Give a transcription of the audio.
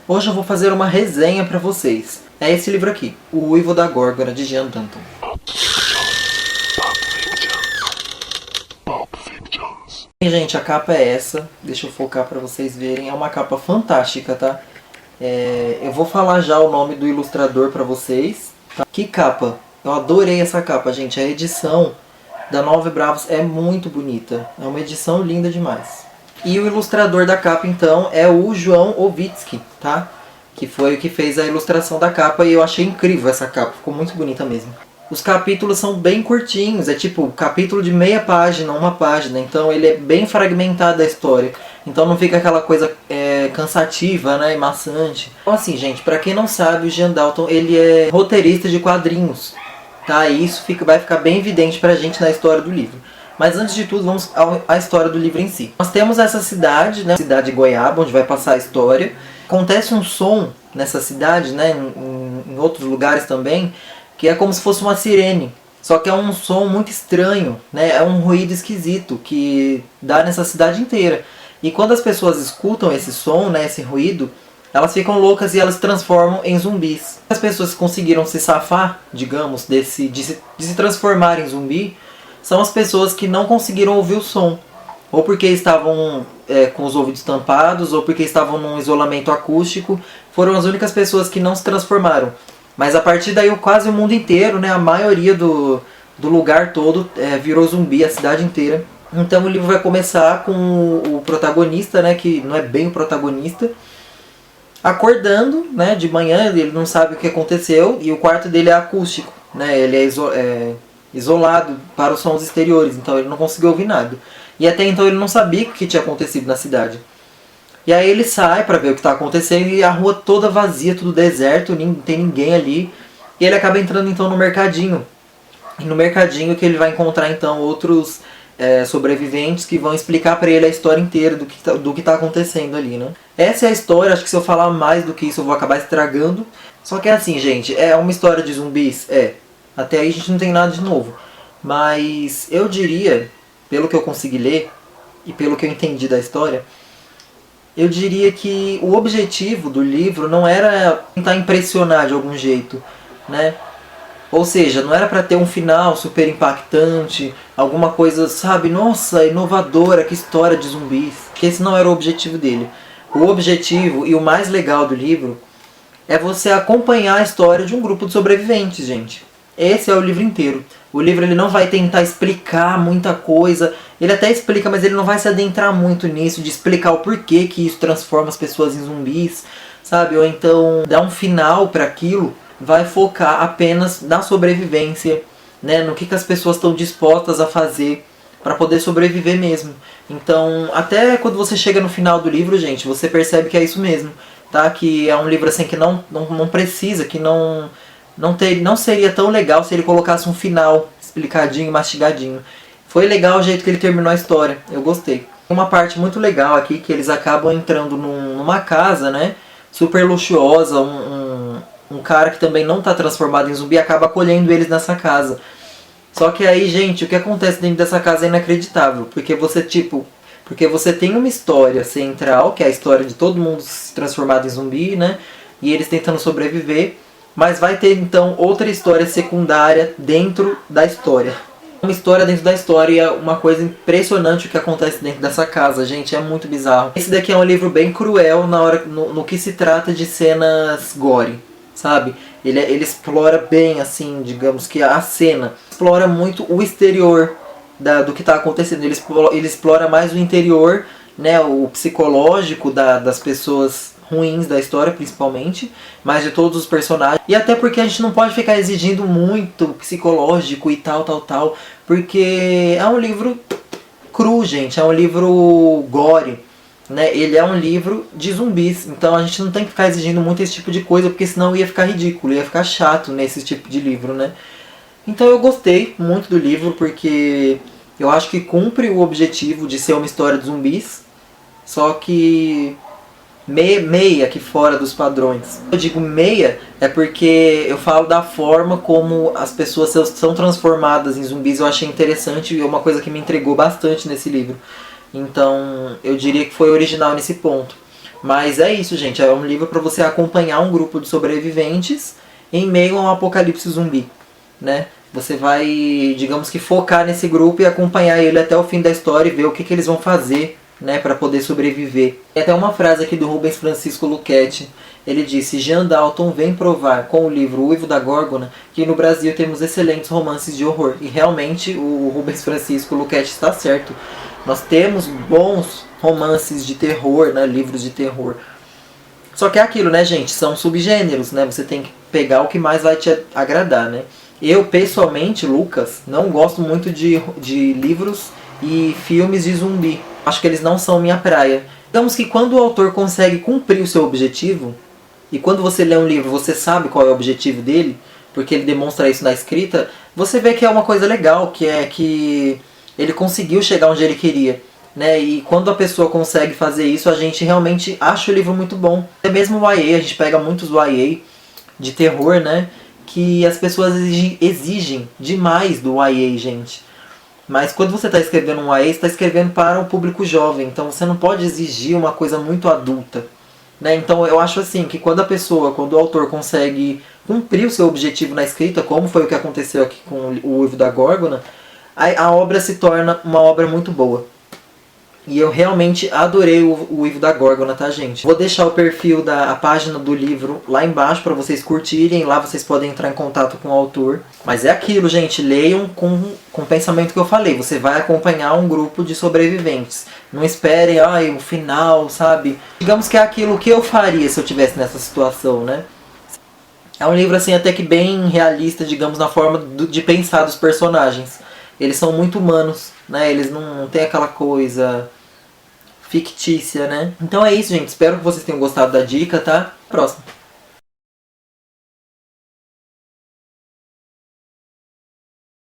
Hoje eu vou fazer uma resenha pra vocês. É esse livro aqui, O Uivo da Górgona, de Jean Danton. E, gente, a capa é essa. Deixa eu focar pra vocês verem. É uma capa fantástica, tá? Eu vou falar já o nome do ilustrador pra vocês. Tá? Que capa! Eu adorei essa capa, gente. A edição da Nove Bravos é muito bonita. É uma edição linda demais. E o ilustrador da capa, então, é o João Ovitsky, tá? Que foi o que fez a ilustração da capa e eu achei incrível essa capa. Ficou muito bonita mesmo. Os capítulos são bem curtinhos, é tipo capítulo de meia página, uma página. Então ele é bem fragmentado a história. Então não fica aquela coisa cansativa, né, e maçante. Então assim, gente, pra quem não sabe, o Jean Danton, ele é roteirista de quadrinhos. Tá? E isso vai ficar bem evidente pra gente na história do livro. Mas antes de tudo, vamos à história do livro em si. Nós temos essa cidade, né, cidade de Goiaba, onde vai passar a história. Acontece um som nessa cidade, né, em outros lugares também, que é como se fosse uma sirene. Só que é um som muito estranho, né, é um ruído esquisito que dá nessa cidade inteira. E quando as pessoas escutam esse som, né, esse ruído, elas ficam loucas e elas se transformam em zumbis. As pessoas que conseguiram se safar, digamos, de se transformar em zumbi, são as pessoas que não conseguiram ouvir o som. Ou porque estavam com os ouvidos tampados, ou porque estavam num isolamento acústico. Foram as únicas pessoas que não se transformaram. Mas a partir daí quase o mundo inteiro, né, a maioria do lugar todo virou zumbi, a cidade inteira. Então o livro vai começar com o protagonista, né, que não é bem o protagonista, acordando, né, de manhã. Ele não sabe o que aconteceu e o quarto dele é acústico, né, ele é isolado para os sons exteriores, então ele não conseguiu ouvir nada. E até então ele não sabia o que tinha acontecido na cidade. E aí ele sai para ver o que está acontecendo e a rua toda vazia, tudo deserto, não tem ninguém ali. E ele acaba entrando então no mercadinho. E no mercadinho que ele vai encontrar então outros sobreviventes que vão explicar para ele a história inteira do que está acontecendo ali, né? Essa é a história. Acho que se eu falar mais do que isso eu vou acabar estragando. Só que é assim, gente, é uma história de zumbis? Até aí a gente não tem nada de novo. Mas eu diria, pelo que eu consegui ler e pelo que eu entendi da história, eu diria que o objetivo do livro não era tentar impressionar de algum jeito, né? Ou seja, não era para ter um final super impactante, alguma coisa, sabe, nossa, inovadora, que história de zumbis. Porque esse não era o objetivo dele. O objetivo e o mais legal do livro é você acompanhar a história de um grupo de sobreviventes, gente. Esse é o livro inteiro. O livro ele não vai tentar explicar muita coisa. Ele até explica, mas ele não vai se adentrar muito nisso, de explicar o porquê que isso transforma as pessoas em zumbis, sabe? Ou então dar um final para aquilo. Vai focar apenas na sobrevivência, né? No que as pessoas estão dispostas a fazer para poder sobreviver mesmo. Então, até quando você chega no final do livro, gente, você percebe que é isso mesmo, tá? Que é um livro assim que não precisa, que não seria tão legal se ele colocasse um final explicadinho, mastigadinho. Foi legal o jeito que ele terminou a história, eu gostei. Uma parte muito legal aqui, que eles acabam entrando numa casa, né, super luxuosa. Um cara que também não está transformado em zumbi acaba acolhendo eles nessa casa. Só que aí, gente, o que acontece dentro dessa casa é inacreditável. Porque você tem uma história central, que é a história de todo mundo se transformado em zumbi, né, e eles tentando sobreviver. Mas vai ter então outra história secundária dentro da história. Uma história dentro da história, uma coisa impressionante o que acontece dentro dessa casa, gente, é muito bizarro. Esse daqui é um livro bem cruel no que se trata de cenas gore, sabe? Ele explora bem, assim, digamos que a cena. Explora muito o exterior do que está acontecendo. Ele explora mais o interior, né, o psicológico das pessoas ruins da história, principalmente, mas de todos os personagens. E até porque a gente não pode ficar exigindo muito psicológico e tal, porque é um livro cru, gente, é um livro gore, né? Ele é um livro de zumbis, então a gente não tem que ficar exigindo muito esse tipo de coisa, porque senão ia ficar ridículo, ia ficar chato nesse tipo de livro, né? Então eu gostei muito do livro, porque eu acho que cumpre o objetivo de ser uma história de zumbis, só que meia aqui fora dos padrões. Eu digo meia é porque eu falo da forma como as pessoas são transformadas em zumbis. Eu achei interessante e é uma coisa que me entregou bastante nesse livro. Então eu diria que foi original nesse ponto. Mas é isso, gente. É um livro para você acompanhar um grupo de sobreviventes em meio a um apocalipse zumbi, né? Você vai, digamos que, focar nesse grupo e acompanhar ele até o fim da história e ver o que eles vão fazer, né, para poder sobreviver. Tem até uma frase aqui do Rubens Francisco Luchetti. Ele disse: Jean Dalton vem provar com o livro O Uivo da Górgona que no Brasil temos excelentes romances de horror. E realmente o Rubens Francisco Luchetti está certo. Nós temos bons romances de terror, né, livros de terror. Só que é aquilo, né, gente? São subgêneros, né? Você tem que pegar o que mais vai te agradar, né? Eu, pessoalmente, Lucas, não gosto muito de livros e filmes de zumbi. Acho que eles não são minha praia. Digamos que quando o autor consegue cumprir o seu objetivo, e quando você lê um livro você sabe qual é o objetivo dele, porque ele demonstra isso na escrita, você vê que é uma coisa legal, que é que ele conseguiu chegar onde ele queria. Né? E quando a pessoa consegue fazer isso, a gente realmente acha o livro muito bom. Até mesmo o YA, a gente pega muitos YA de terror, né? Que as pessoas exigem demais do YA, gente. Mas quando você está escrevendo um YA, você está escrevendo para o público jovem. Então você não pode exigir uma coisa muito adulta. Né? Então eu acho assim, que quando o autor consegue cumprir o seu objetivo na escrita, como foi o que aconteceu aqui com o Uivo da Górgona, a obra se torna uma obra muito boa. E eu realmente adorei o Uivo da Górgona, tá, gente? Vou deixar o perfil a página do livro lá embaixo para vocês curtirem. Lá vocês podem entrar em contato com o autor. Mas é aquilo, gente. Leiam com o pensamento que eu falei. Você vai acompanhar um grupo de sobreviventes. Não esperem, o final, sabe? Digamos que é aquilo que eu faria se eu estivesse nessa situação, né? É um livro, assim, até que bem realista, digamos, na forma de pensar dos personagens. Eles são muito humanos, né? Eles não têm aquela coisa fictícia, né? Então é isso, gente. Espero que vocês tenham gostado da dica, tá? Próximo.